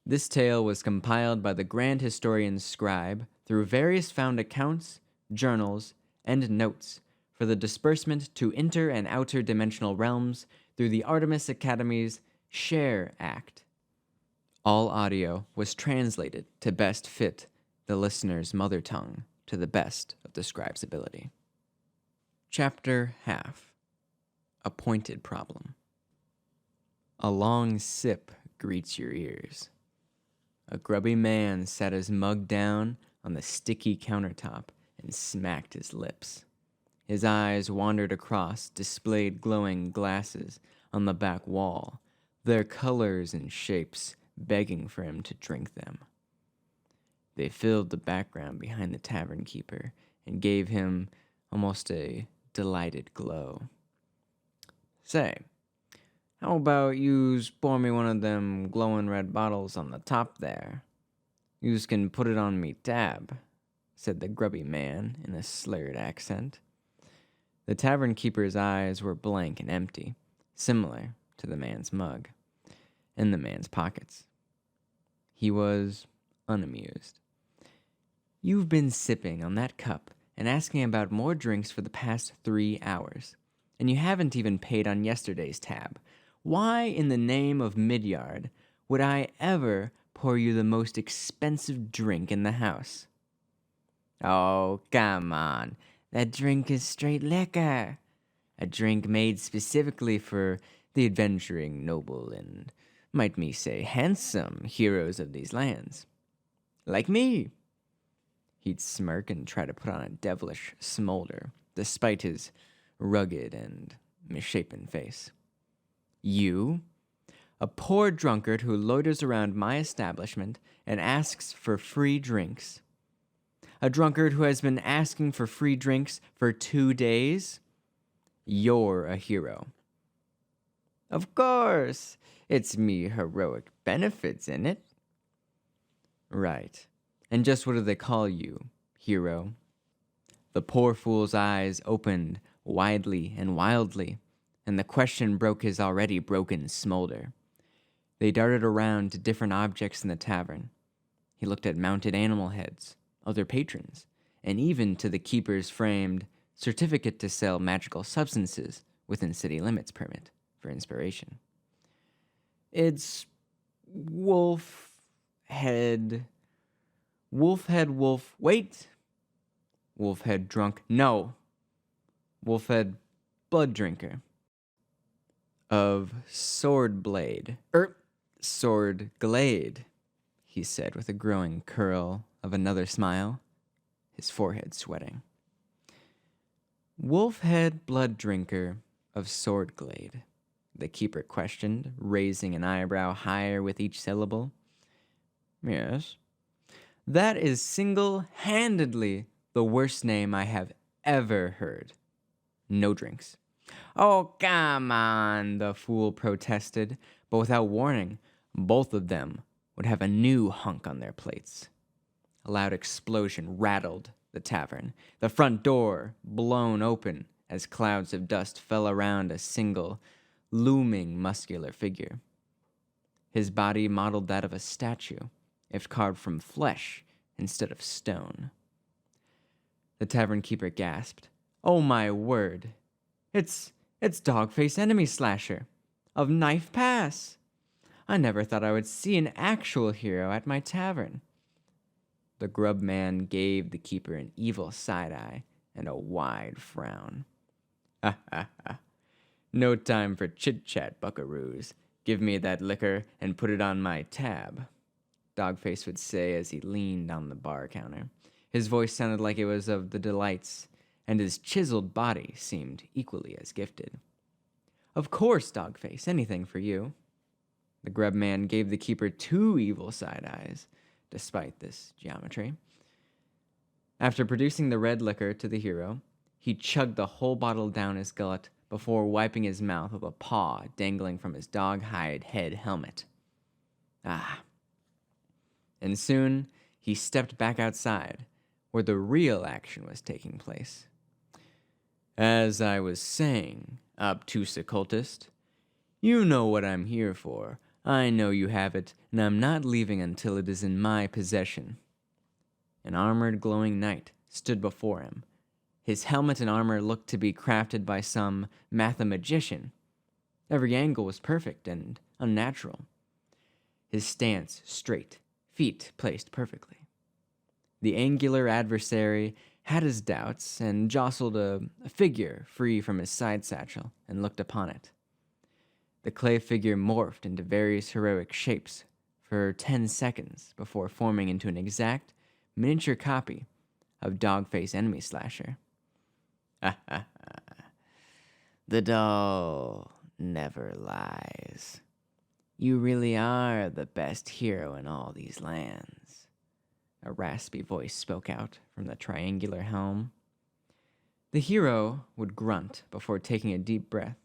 This tale was compiled by the grand historian Scribe through various found accounts, journals, and notes for the disbursement to inter and outer dimensional realms through the Artemis Academy's Share Act. All audio was translated to best fit the listener's mother tongue to the best of the scribe's ability. Chapter Half. Appointed Problem. A long sip greets your ears. A grubby man sat his mug down on the sticky countertop and smacked his lips. His eyes wandered across displayed glowing glasses on the back wall, their colors and shapes begging for him to drink them. They filled the background behind the tavern keeper and gave him almost a delighted glow. "Say, how about yous pour me one of them glowing red bottles on the top there? Yous can put it on me tab," said the grubby man in a slurred accent. The tavern keeper's eyes were blank and empty, similar to the man's mug, and the man's pockets. He was unamused. "You've been sipping on that cup and asking about more drinks for the past 3 hours, and you haven't even paid on yesterday's tab. Why in the name of Midyard would I ever pour you the most expensive drink in the house?" "Oh, come on. That drink is straight liquor. A drink made specifically for the adventuring noble and, might me say, handsome heroes of these lands. Like me." He'd smirk and try to put on a devilish smolder, despite his rugged and misshapen face. "You? A poor drunkard who loiters around my establishment and asks for free drinks? A drunkard who has been asking for free drinks for 2 days? You're a hero." "Of course, it's me heroic benefits in it." "Right. And just what do they call you, hero?" The poor fool's eyes opened widely and wildly, and the question broke his already broken smolder. They darted around to different objects in the tavern. He looked at mounted animal heads, other patrons, and even to the keeper's framed certificate to sell magical substances within city limits permit for inspiration. "It's wolf head drunk. No. Wolfhead blood drinker. Of Sword Glade," he said with a growing curl of another smile, his forehead sweating. "Wolfhead blood drinker of Sword Glade," the keeper questioned, raising an eyebrow higher with each syllable. "Yes. That is single-handedly the worst name I have ever heard. No drinks." "Oh, come on," the fool protested, but without warning, both of them would have a new hunk on their plates. A loud explosion rattled the tavern, the front door blown open as clouds of dust fell around a single, looming muscular figure. His body modeled that of a statue, if carved from flesh instead of stone. The tavern keeper gasped. "Oh my word! It's Dogface Enemy Slasher of Knife Pass. I never thought I would see an actual hero at my tavern." The grub man gave the keeper an evil side-eye and a wide frown. "Ha ha ha. No time for chit-chat, buckaroos. Give me that liquor and put it on my tab," Dogface would say as he leaned on the bar counter. His voice sounded like it was of the delights, and his chiseled body seemed equally as gifted. "Of course, Dogface, anything for you." The grub man gave the keeper 2 evil side-eyes, despite this geometry. After producing the red liquor to the hero, he chugged the whole bottle down his gullet before wiping his mouth with a paw dangling from his dog-hide head helmet. Ah. And soon he stepped back outside, where the real action was taking place. "As I was saying, obtuse occultist, you know what I'm here for. I know you have it, and I'm not leaving until it is in my possession." An armored, glowing knight stood before him. His helmet and armor looked to be crafted by some mathemagician. Every angle was perfect and unnatural. His stance straight, feet placed perfectly. The angular adversary had his doubts and jostled a figure free from his side satchel and looked upon it. The clay figure morphed into various heroic shapes for 10 seconds before forming into an exact, miniature copy of Dogface Enemy Slasher. The doll never lies. You really are the best hero in all these lands. A raspy voice spoke out from the triangular helm. The hero would grunt before taking a deep breath.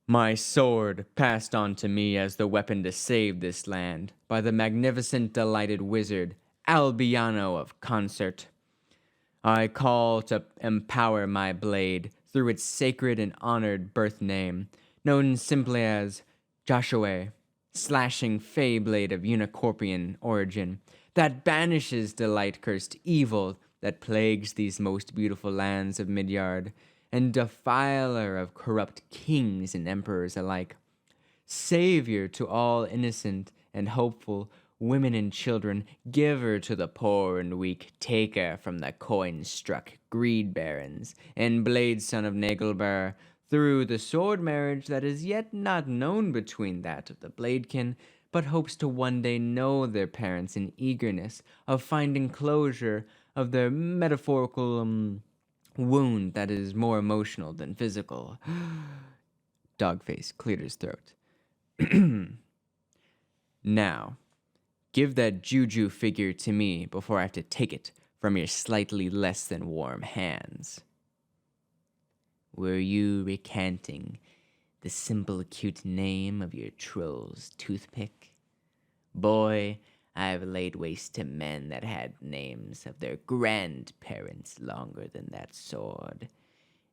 "My sword, passed on to me as the weapon to save this land by the magnificent delighted wizard Albiano of Concert. I call to empower my blade through its sacred and honored birth name, known simply as Joshua, slashing fey blade of unicorpian origin, that banishes the light-cursed evil that plagues these most beautiful lands of Midyard, and defiler of corrupt kings and emperors alike. Savior to all innocent and hopeful women and children, giver to the poor and weak, taker from the coin-struck greed barons, and blade son of Nagelbar, through the sword marriage that is yet not known between that of the bladekin, but hopes to one day know their parents in eagerness of finding closure of their metaphorical wound that is more emotional than physical." Dogface cleared his throat. "Now, give that Juju figure to me before I have to take it from your slightly less than warm hands." "Were you recanting the simple, cute name of your troll's toothpick? Boy, I've laid waste to men that had names of their grandparents longer than that sword,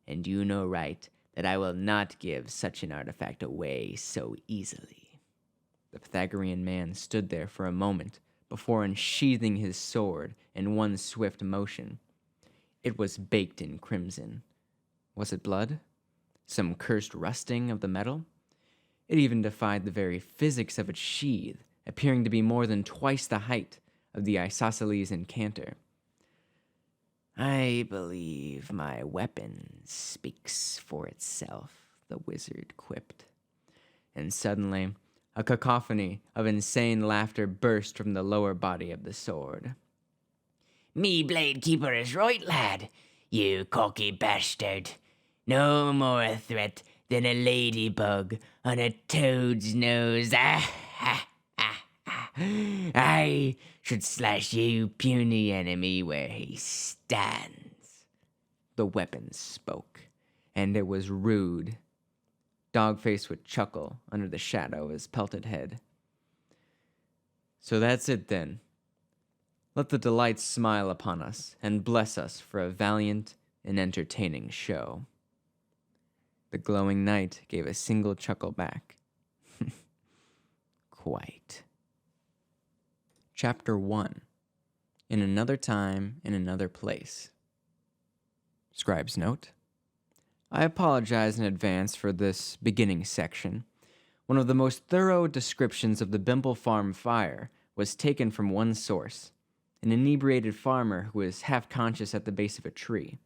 and you know right that I will not give such an artifact away so easily." The Pythagorean man stood there for a moment before unsheathing his sword in one swift motion. It was baked in crimson. Was it blood? Some cursed rusting of the metal? It even defied the very physics of its sheath, appearing to be more than twice the height of the isosceles incanter. "I believe my weapon speaks for itself," the wizard quipped. And suddenly, a cacophony of insane laughter burst from the lower body of the sword. "Me blade keeper is right, lad, you cocky bastard. No more a threat than a ladybug on a toad's nose. I should slash you puny enemy where he stands." The weapon spoke, and it was rude. Dogface would chuckle under the shadow of his pelted head. "So that's it then. Let the delights smile upon us and bless us for a valiant and entertaining show." The glowing knight gave a single chuckle back. "Quite." Chapter 1. In Another Time, in Another Place. Scribe's note: I apologize in advance for this beginning section. One of the most thorough descriptions of the Bimble Farm fire was taken from one source, an inebriated farmer who was half-conscious at the base of a tree,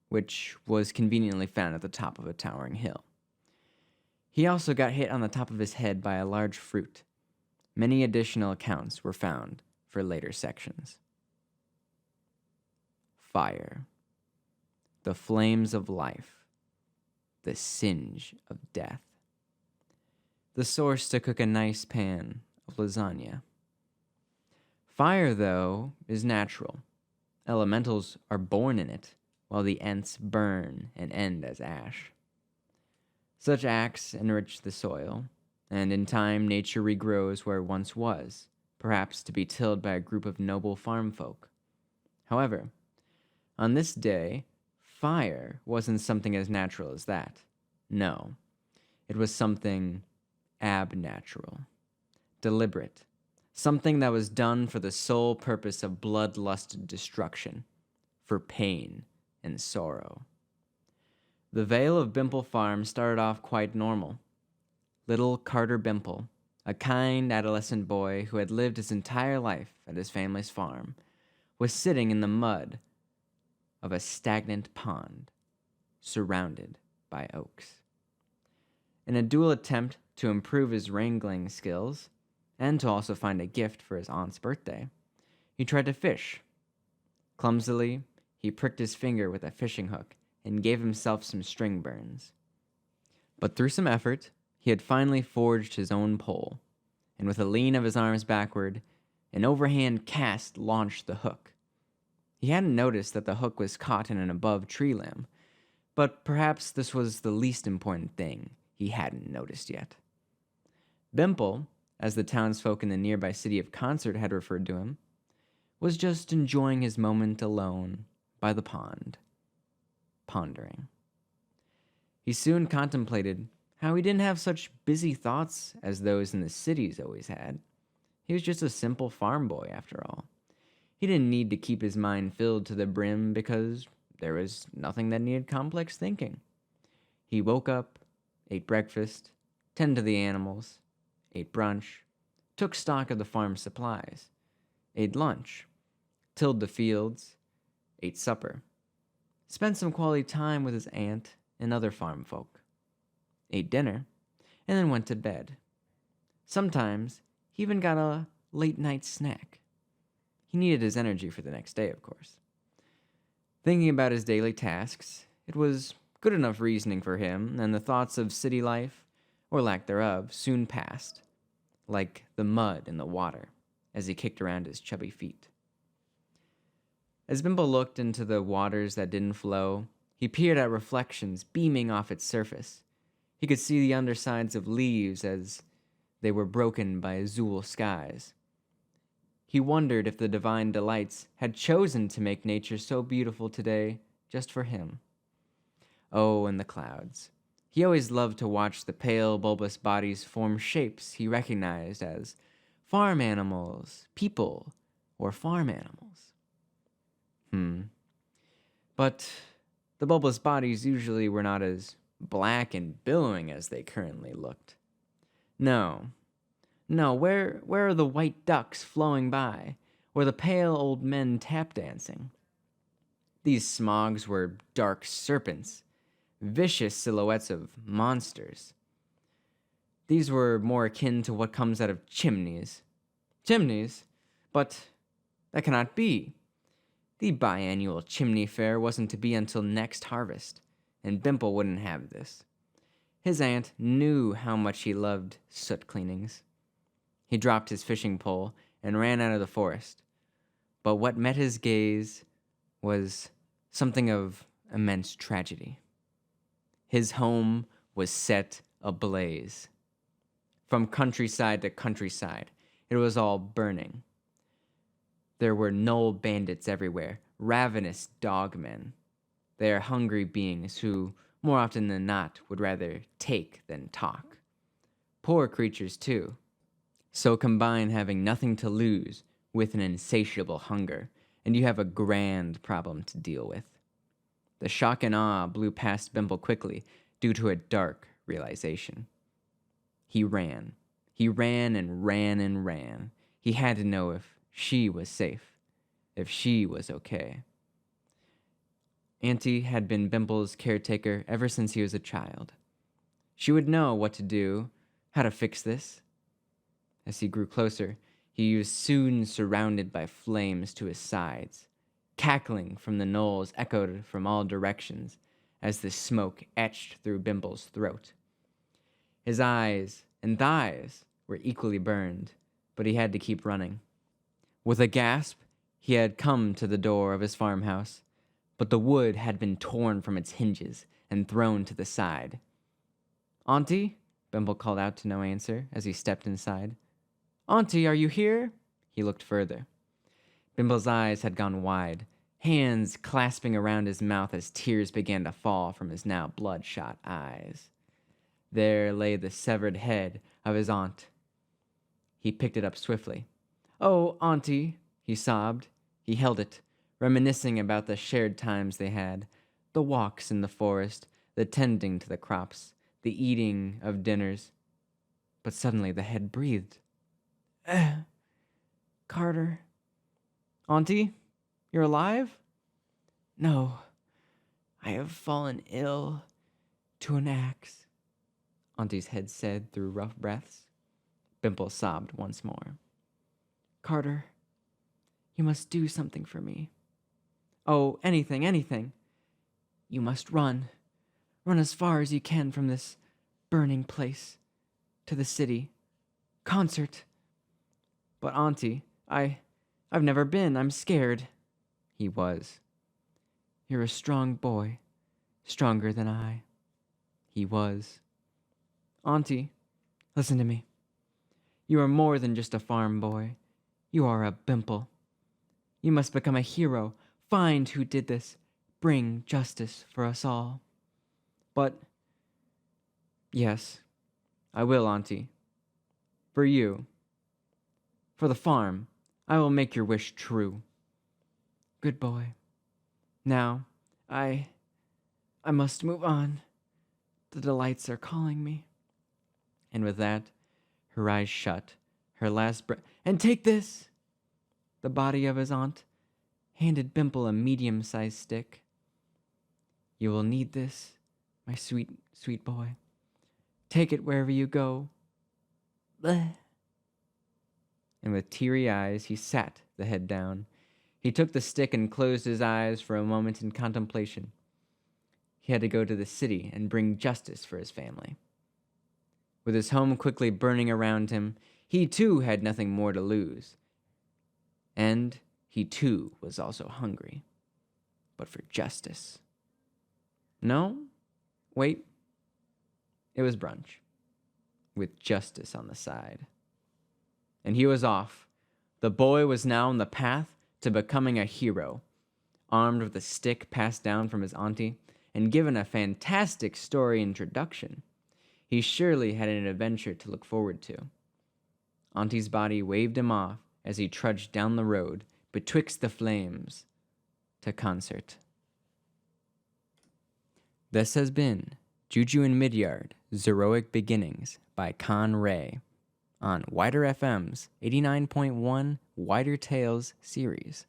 which was conveniently found at the top of a towering hill. He also got hit on the top of his head by a large fruit. Many additional accounts were found for later sections. Fire. The flames of life. The singe of death. The source to cook a nice pan of lasagna. Fire, though, is natural. Elementals are born in it, while the Ents burn and end as ash. Such acts enrich the soil, and in time nature regrows where it once was, perhaps to be tilled by a group of noble farm folk. However, on this day, fire wasn't something as natural as that. No, it was something abnatural, deliberate, something that was done for the sole purpose of bloodlusted destruction, for pain and sorrow. The Vale of Bimple Farm started off quite normal. Little Carter Bimple, a kind adolescent boy who had lived his entire life at his family's farm, was sitting in the mud of a stagnant pond, surrounded by oaks. In a dual attempt to improve his wrangling skills, and to also find a gift for his aunt's birthday, he tried to fish. Clumsily, he pricked his finger with a fishing hook and gave himself some string burns. But through some effort, he had finally forged his own pole, and with a lean of his arms backward, an overhand cast launched the hook. He hadn't noticed that the hook was caught in an above tree limb, but perhaps this was the least important thing he hadn't noticed yet. Bimple, as the townsfolk in the nearby city of Concert had referred to him, was just enjoying his moment alone by the pond, pondering. He soon contemplated how he didn't have such busy thoughts as those in the cities always had. He was just a simple farm boy, after all. He didn't need to keep his mind filled to the brim because there was nothing that needed complex thinking. He woke up, ate breakfast, tended to the animals, ate brunch, took stock of the farm supplies, ate lunch, tilled the fields, ate supper, spent some quality time with his aunt and other farm folk, ate dinner, and then went to bed. Sometimes he even got a late-night snack. He needed his energy for the next day, of course. Thinking about his daily tasks, it was good enough reasoning for him, and the thoughts of city life, or lack thereof, soon passed, like the mud in the water, as he kicked around his chubby feet. As Bimble looked into the waters that didn't flow, he peered at reflections beaming off its surface. He could see the undersides of leaves as they were broken by azul skies. He wondered if the divine delights had chosen to make nature so beautiful today just for him. Oh, and the clouds. He always loved to watch the pale, bulbous bodies form shapes he recognized as farm animals, people, or farm animals. But the bulbous bodies usually were not as black and billowing as they currently looked. No, where are the white ducks flowing by, or the pale old men tap dancing? These smogs were dark serpents, vicious silhouettes of monsters. These were more akin to what comes out of chimneys. Chimneys? But that cannot be. The biannual chimney fair wasn't to be until next harvest, and Bimple wouldn't have this. His aunt knew how much he loved soot cleanings. He dropped his fishing pole and ran out of the forest. But what met his gaze was something of immense tragedy. His home was set ablaze. From countryside to countryside, it was all burning. There were knoll bandits everywhere, ravenous dogmen. They are hungry beings who, more often than not, would rather take than talk. Poor creatures, too. So combine having nothing to lose with an insatiable hunger, and you have a grand problem to deal with. The shock and awe blew past Bimble quickly due to a dark realization. He ran. He ran and ran and ran. He had to know if she was safe, if she was okay. Auntie had been Bimble's caretaker ever since he was a child. She would know what to do, how to fix this. As he grew closer, he was soon surrounded by flames to his sides. Cackling from the knolls echoed from all directions as the smoke etched through Bimble's throat. His eyes and thighs were equally burned, but he had to keep running. With a gasp, he had come to the door of his farmhouse, but the wood had been torn from its hinges and thrown to the side. "Auntie?" Bimble called out to no answer as he stepped inside. "Auntie, are you here?" He looked further. Bimble's eyes had gone wide, hands clasping around his mouth as tears began to fall from his now bloodshot eyes. There lay the severed head of his aunt. He picked it up swiftly. "Oh, Auntie," he sobbed. He held it, reminiscing about the shared times they had, the walks in the forest, the tending to the crops, the eating of dinners. But suddenly the head breathed. Carter. Auntie, you're alive?" "No, I have fallen ill to an axe," Auntie's head said through rough breaths. Bimple sobbed once more. "Carter, you must do something for me." "Oh, anything, anything." "You must run. Run as far as you can from this burning place to the city. Concert." "But Auntie, I've never been. I'm scared." He was. "You're a strong boy, stronger than I." He was. "Auntie, listen to me. You are more than just a farm boy. You are a Bimple. You must become a hero. Find who did this. Bring justice for us all." "But..." "Yes, I will, Auntie. For you. For the farm. I will make your wish true." "Good boy. Now, I must move on. The delights are calling me." And with that, her eyes shut, her last breath. "And take this!" The body of his aunt handed Bimple a medium-sized stick. "You will need this, my sweet, sweet boy. Take it wherever you go." Bleh. And with teary eyes, he sat the head down. He took the stick and closed his eyes for a moment in contemplation. He had to go to the city and bring justice for his family. With his home quickly burning around him, he too had nothing more to lose. And he too was also hungry. But for justice. No? Wait. It was brunch. With justice on the side. And he was off. The boy was now on the path to becoming a hero, armed with a stick passed down from his auntie, and given a fantastic story introduction. He surely had an adventure to look forward to. Auntie's body waved him off as he trudged down the road betwixt the flames to concert. This has been Juju and Midyard, Zeroic Beginnings by Con Ray on WIDR FM's 89.1 WIDR Tales series.